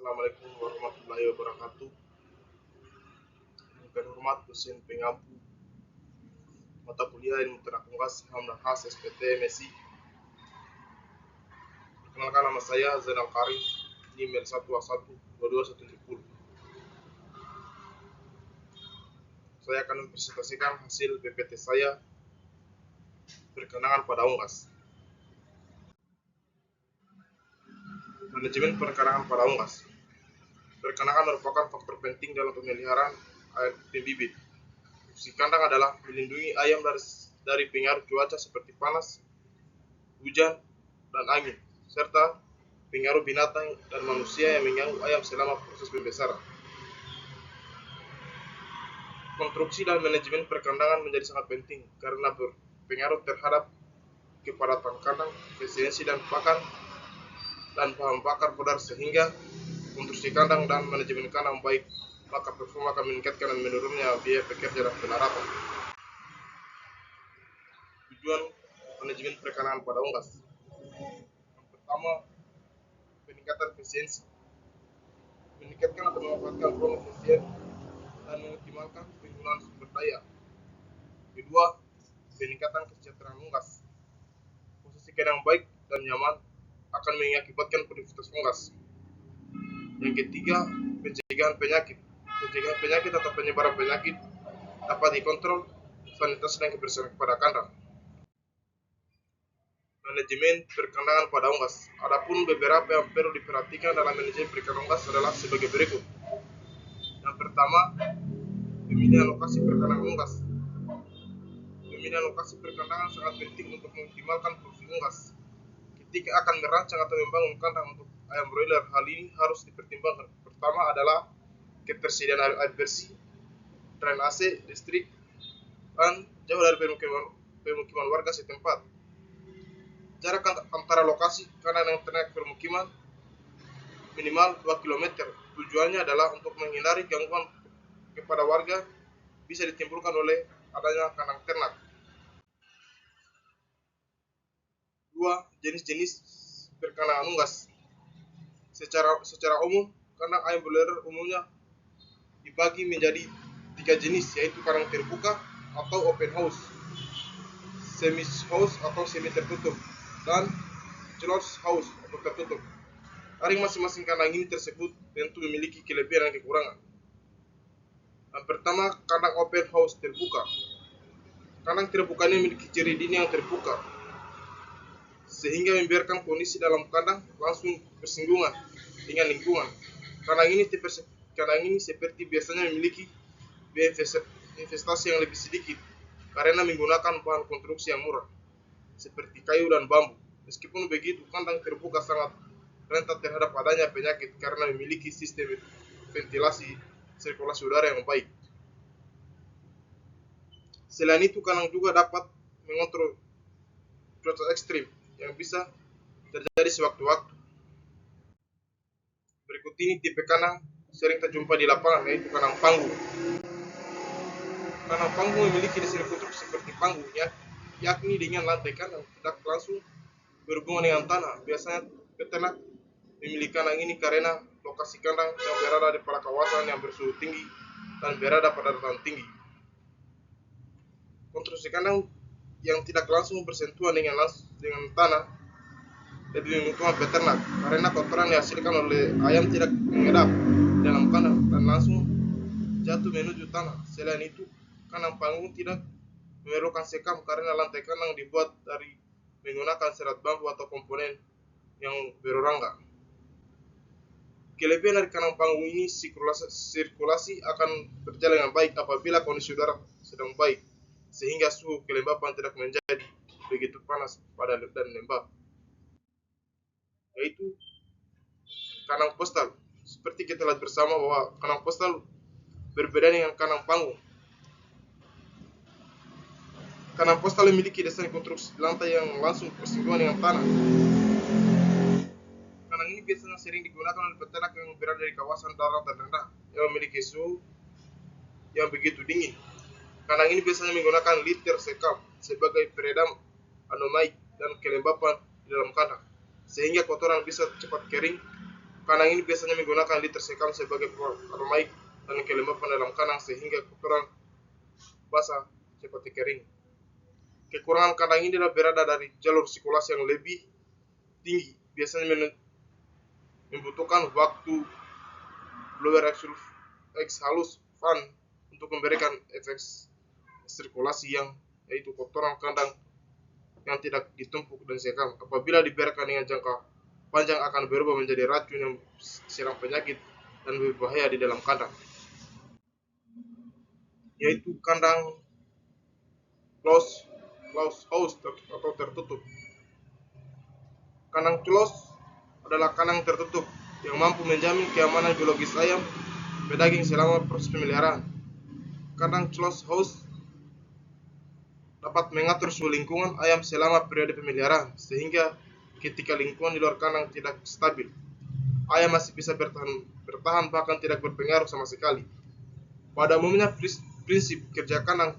Assalamualaikum warahmatullahi wabarakatuh. Dengan hormat dosen pengampu mata kuliah ilmu tenaga unggas Ham dan Has SPT MSI. Perkenalkan, nama saya Zainal Karim, email 1212210. Saya akan mempresentasikan hasil PPT saya perkenalkan pada unggas. Manajemen perkenalkan pada unggas. Perkenalan merupakan faktor penting dalam pemeliharaan ayam pembibit. Fungsi kandang adalah melindungi ayam dari pengaruh cuaca seperti panas, hujan, dan angin, serta pengaruh binatang dan manusia yang mengganggu ayam selama proses pembesaran. Konstruksi dan manajemen perkandangan menjadi sangat penting karena berpengaruh terhadap kepadatan kandang, efisiensi dan pakan, dan bahan bakar pudar, sehingga konstruksi kandang dan manajemen kandang baik, maka performa akan meningkatkan dan menurunnya biaya pekerja dan pendaratan. Tujuan manajemen perkandangan pada unggas. Yang pertama, peningkatan efisiensi. Meningkatkan atau memanfaatkan ruang efisien dan mengoptimalkan penggunaan sumber daya. Kedua, peningkatan kesejahteraan unggas. Posisi kandang baik dan nyaman akan mengakibatkan produktivitas unggas. Yang ketiga, pencegahan penyakit. Pencegahan penyakit atau penyebaran penyakit dapat dikontrol sanitasi dan kebersihan pada kandang. Manajemen perkandangan pada unggas. Adapun beberapa yang perlu diperhatikan dalam manajemen perkandangan unggas adalah sebagai berikut. Yang pertama, pemilihan lokasi perkandangan unggas. Pemilihan lokasi perkandangan sangat penting untuk mengoptimalkan produksi unggas. Ketika akan merancang atau membangun kandang untuk ayam broiler, hal ini harus dipertimbangkan. Pertama adalah ketersediaan air bersih, drainase, listrik, dan jauh dari pemukiman warga setempat. Jarak antara lokasi kandang dan ternak permukiman minimal 2 km. Tujuannya adalah untuk menghindari gangguan kepada warga bisa ditimbulkan oleh adanya kandang ternak. 2. Jenis-jenis perkandangan unggas. Secara umum, kandang ayam broiler umumnya dibagi menjadi 3 jenis, yaitu kandang terbuka atau open house, semi house atau semi tertutup, dan closed house atau tertutup. Dari masing-masing kandang ini tersebut tentu memiliki kelebihan dan kekurangan. Yang pertama, kandang open house terbuka. Kandang terbuka ini memiliki ciri dinding yang terbuka, sehingga membiarkan kondisi dalam kandang langsung bersinggungan dengan lingkungan. Kandang ini seperti biasanya memiliki biaya investasi yang lebih sedikit karena menggunakan bahan konstruksi yang murah seperti kayu dan bambu. Meskipun begitu, kandang terbuka sangat rentan terhadap adanya penyakit karena memiliki sistem ventilasi sirkulasi udara yang baik. Selain itu, kandang juga dapat mengontrol cuaca ekstrim yang bisa terjadi sewaktu-waktu. Berikut ini tipe kandang sering terjumpa di lapangan, yaitu kandang panggung. Kandang panggung memiliki desain konstruksi seperti panggung, yakni dengan lantai kandang tidak langsung berhubungan dengan tanah. Biasanya peternak memiliki kandang ini karena lokasi kandang yang berada di pada kawasan yang bersuhu tinggi dan berada pada dataran tinggi. Konstruksi kandang yang tidak langsung bersentuhan dengan tanah lebih menguntungkan peternak karena kotoran yang dihasilkan oleh ayam tidak mengendap dalam kandang dan langsung jatuh menuju tanah. Selain itu, kandang panggung tidak memerlukan sekam karena lantai kandang dibuat dari menggunakan serat bambu atau komponen yang berorangga. Kelebihan dari kandang panggung ini, sirkulasi akan berjalan dengan baik apabila kondisi udara sedang baik, sehingga suhu kelembapan tidak menjadi begitu panas dan lembab. Yaitu kandang postal. Seperti kita lihat bersama bahwa kandang postal berbeda dengan kandang panggung. Kandang postal memiliki desain konstruksi lantai yang langsung bersinggungan dengan tanah. Kandang ini biasanya sering digunakan oleh peternak yang berada di kawasan darat dan rendah yang memiliki suhu yang begitu dingin. Kandang ini biasanya menggunakan liter sekam sebagai peredam anomai dan kelembapan di dalam kandang, sehingga kotoran bisa cepat kering Kandang ini biasanya menggunakan liter sekam sebagai permaik dan kelembapan dalam kandang sehingga kotoran basah cepat kering. Kekurangan kandang ini adalah berada dari jalur sirkulasi yang lebih tinggi, biasanya membutuhkan waktu blower exhalus fan untuk memberikan efek sirkulasi yang yaitu kotoran kandang yang tidak ditumpuk dan sekam. Apabila dibiarkan dengan jangka panjang akan berubah menjadi racun yang serang penyakit dan berbahaya di dalam kandang, yaitu kandang close house atau tertutup. Kandang close adalah kandang tertutup yang mampu menjamin keamanan biologis ayam pedaging selama proses pemeliharaan. Kandang close house dapat mengatur suhu lingkungan ayam selama periode pemeliharaan, sehingga ketika lingkungan di luar kandang tidak stabil, ayam masih bisa bertahan bahkan tidak berpengaruh sama sekali. Pada umumnya prinsip kerja kandang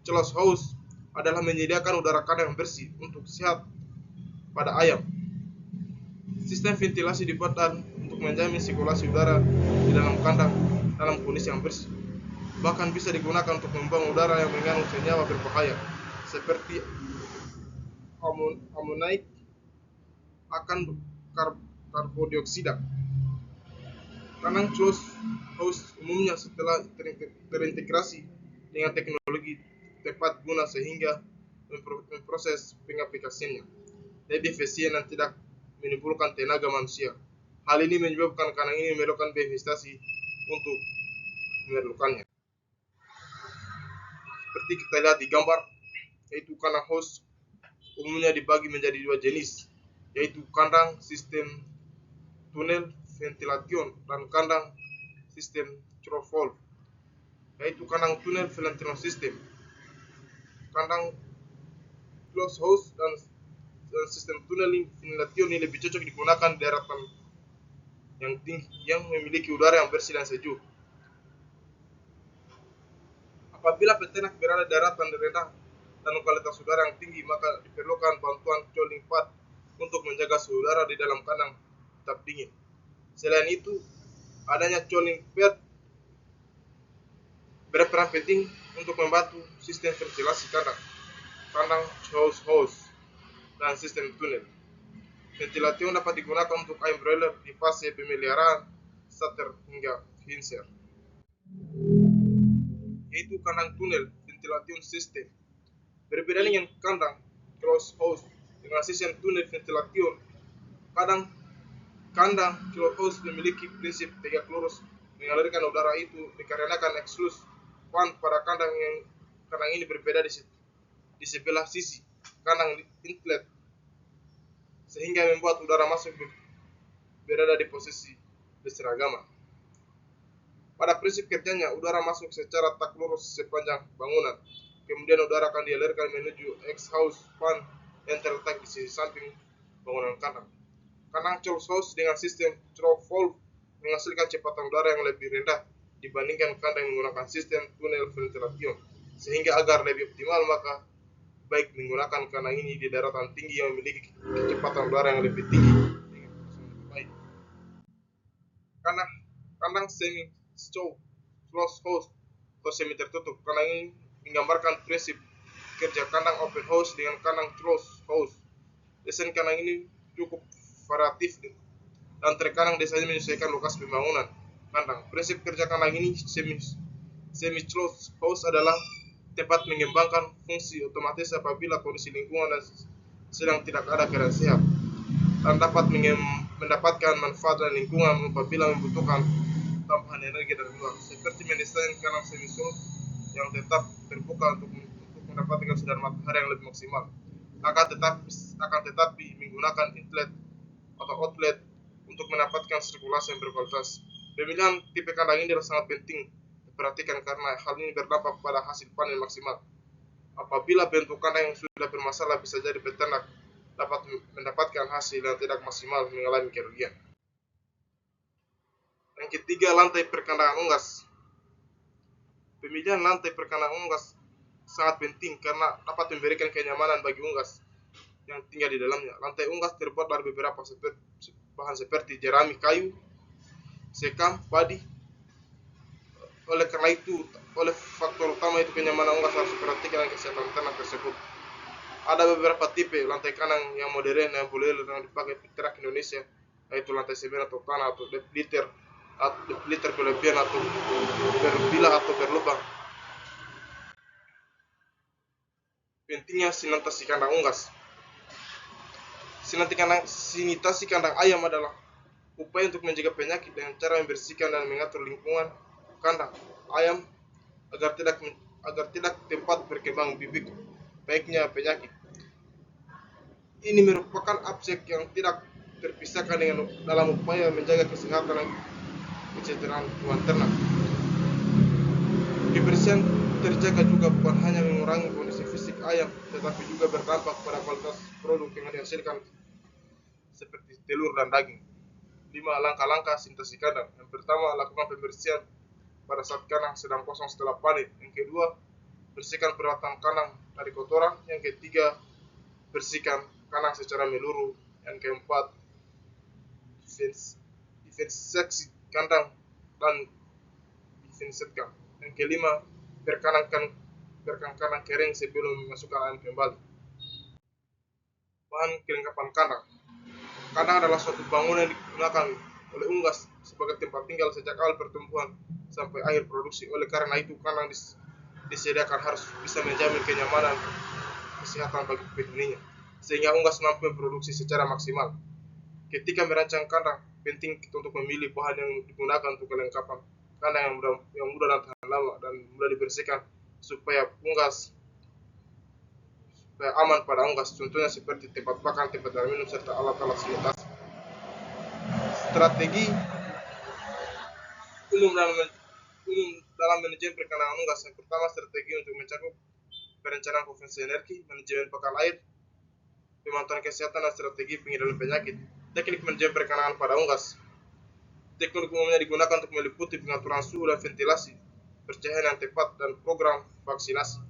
close house adalah menyediakan udara kandang yang bersih untuk sehat pada ayam. Sistem ventilasi dibuat untuk menjamin sirkulasi udara di dalam kandang dalam kondisi yang bersih. Bahkan bisa digunakan untuk membuang udara yang mengandung senyawa berbahaya seperti amonait akan karbodioksida. Kandang close house umumnya setelah terintegrasi dengan teknologi tepat guna sehingga memproses pengaplikasiannya lebih efisien dan tidak menimbulkan tenaga manusia. Hal ini menyebabkan kandang ini memerlukan investasi untuk memerlukannya. Seperti kita lihat di gambar, yaitu kandang house umumnya dibagi menjadi dua jenis, yaitu kandang sistem tunnel ventilation dan kandang sistem through valve. Yaitu kandang tunnel ventilation system, kandang closed house dan sistem tunnel ventilation ini lebih cocok digunakan di daratan yang tinggi yang memiliki udara yang bersih dan sejuk. Apabila peternak berada di daratan rendah dan kualitas udara yang tinggi, maka diperlukan bantuan cooling pad untuk menjaga suhu udara di dalam kandang tetap dingin. Selain itu, adanya cooling pad berperan penting untuk membantu sistem ventilasi kandang house, dan sistem tunnel. Ventilasi dapat digunakan untuk ayam broiler di fase pemeliharaan starter hingga finisher, yaitu kandang tunnel ventilation system. Berbeda dengan kandang closed house dengan sistem tunnel ventilation, kandang closed house memiliki prinsip tegak lurus mengalirkan udara itu dikarenakan exhaust fan pada kandang ini berbeda di sebelah sisi kandang inlet, sehingga membuat udara masuk berada di posisi berseragama. Pada prinsip kerjanya, udara masuk secara tak lurus sepanjang bangunan. Kemudian udara akan dialirkan menuju exhaust fan yang terletak di sisi samping bangunan kandang. Kandang closed house dengan sistem through valve menghasilkan kecepatan udara yang lebih rendah dibandingkan kandang menggunakan sistem tunnel ventilation, sehingga agar lebih optimal maka baik menggunakan kandang ini di daratan tinggi yang memiliki kecepatan udara yang lebih tinggi dengan lebih baik. Kandang semi closed house atau semi tertutup. Kandang ini menggambarkan prinsip kerja kandang open house dengan kandang closed house. Desain kandang ini cukup variatif dan terkadang desainnya menyesuaikan lokasi pembangunan kandang. Prinsip kerja kandang ini semi closed house adalah tempat mengembangkan fungsi otomatis apabila kondisi lingkungan sedang tidak ada keadaan sehat, dan dapat mendapatkan manfaat dan lingkungan apabila membutuhkan tambahan energi dari luar, seperti mendesain kandang semi closed yang tetap terbuka untuk mendapatkan sinar matahari yang lebih maksimal. Akan tetapi menggunakan inlet atau outlet untuk mendapatkan sirkulasi yang berkualitas. Pemilihan tipe kandang ini adalah sangat penting diperhatikan karena hal ini berdampak pada hasil panen maksimal. Apabila bentuk kandang yang sudah bermasalah, bisa jadi peternak dapat mendapatkan hasil yang tidak maksimal mengalami kerugian. Yang ketiga, lantai perkandangan unggas. Pemilihan lantai perkandangan unggas sangat penting karena dapat memberikan kenyamanan bagi unggas yang tinggal di dalamnya. Lantai unggas terbuat dari beberapa bahan seperti jerami kayu, sekam, padi. Oleh karena itu, oleh faktor utama itu kenyamanan unggas harus diperhatikan dan kesehatan ternak tersebut. Ada beberapa tipe lantai kandang yang modern yang boleh dipakai peternak Indonesia, yaitu lantai semen atau tanah atau dep liter berlebihan atau berbilah atau berlubang. Pentingnya sanitasi kandang unggas. Sanitasi kandang ayam adalah upaya untuk menjaga penyakit dengan cara membersihkan dan mengatur lingkungan kandang ayam agar tidak tempat berkembang bibit baiknya penyakit. Ini merupakan aspek yang tidak terpisahkan dengan dalam upaya menjaga kesehatan dan kesejahteraan hewan ternak. Kebersihan terjaga juga bukan hanya mengurangi kondisi fisik ayam, tetapi juga berdampak pada kualitas produk yang dihasilkan seperti telur dan daging. 5 langkah-langkah sanitasi kandang. Yang pertama, lakukan pembersihan pada saat kandang sedang kosong setelah panen. Yang kedua, bersihkan peralatan kandang dari kotoran. Yang ketiga, bersihkan kandang secara menyeluruh. Yang keempat, disinfeksi kandang dan disinfektan. Yang kelima, biarkan kandang kering sebelum memasukkan ayam kembali. Bahan kelengkapan kandang. Kandang adalah suatu bangunan yang digunakan oleh unggas sebagai tempat tinggal sejak awal pertumbuhan sampai akhir produksi. Oleh karena itu, kandang disediakan harus bisa menjamin kenyamanan kesehatan bagi penghuninya, sehingga unggas mampu memproduksi secara maksimal. Ketika merancang kandang, penting untuk memilih bahan yang digunakan untuk kelengkapan kandang yang mudah dan tahan lama dan mudah dibersihkan supaya aman pada unggas. Contohnya seperti tempat pakan, tempat air minum, serta alat-alat sanitasi. Strategi umum dalam manajemen perikanan unggas. Yang pertama, strategi untuk mencakup perencanaan konvensi energi, manajemen pakan air, pemantauan kesehatan dan strategi pengendalian penyakit. Teknik manajemen perikanan pada unggas. Teknik umumnya digunakan untuk meliputi pengaturan suhu dan ventilasi, pencahayaan yang tepat, dan program vaksinasi.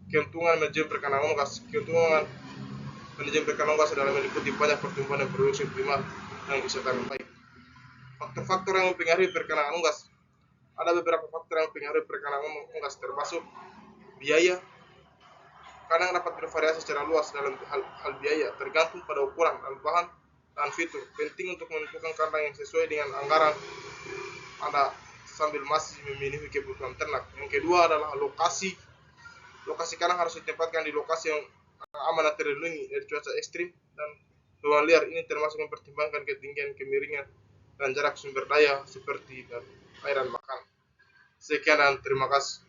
Keuntungan manajemen perikanan unggas. Keuntungan manajemen perikanan unggas adalah meliputi banyak pertumbuhan dan produksi optimal dan kesehatan yang baik. Faktor-faktor yang mempengaruhi perikanan unggas. Ada beberapa faktor yang mempengaruhi perikanan unggas, termasuk biaya. Kandang dapat bervariasi secara luas dalam hal biaya, tergantung pada ukuran dan bahan dan fitur. Penting untuk menentukan kandang yang sesuai dengan anggaran Anda sambil masih memenuhi kebutuhan ternak. Yang kedua adalah lokasi. Lokasi kandang harus ditempatkan di lokasi yang aman dan terlindungi dari cuaca ekstrim dan hewan liar. Ini termasuk mempertimbangkan ketinggian, kemiringan, dan jarak sumber daya seperti air dan makan. Sekian dan terima kasih.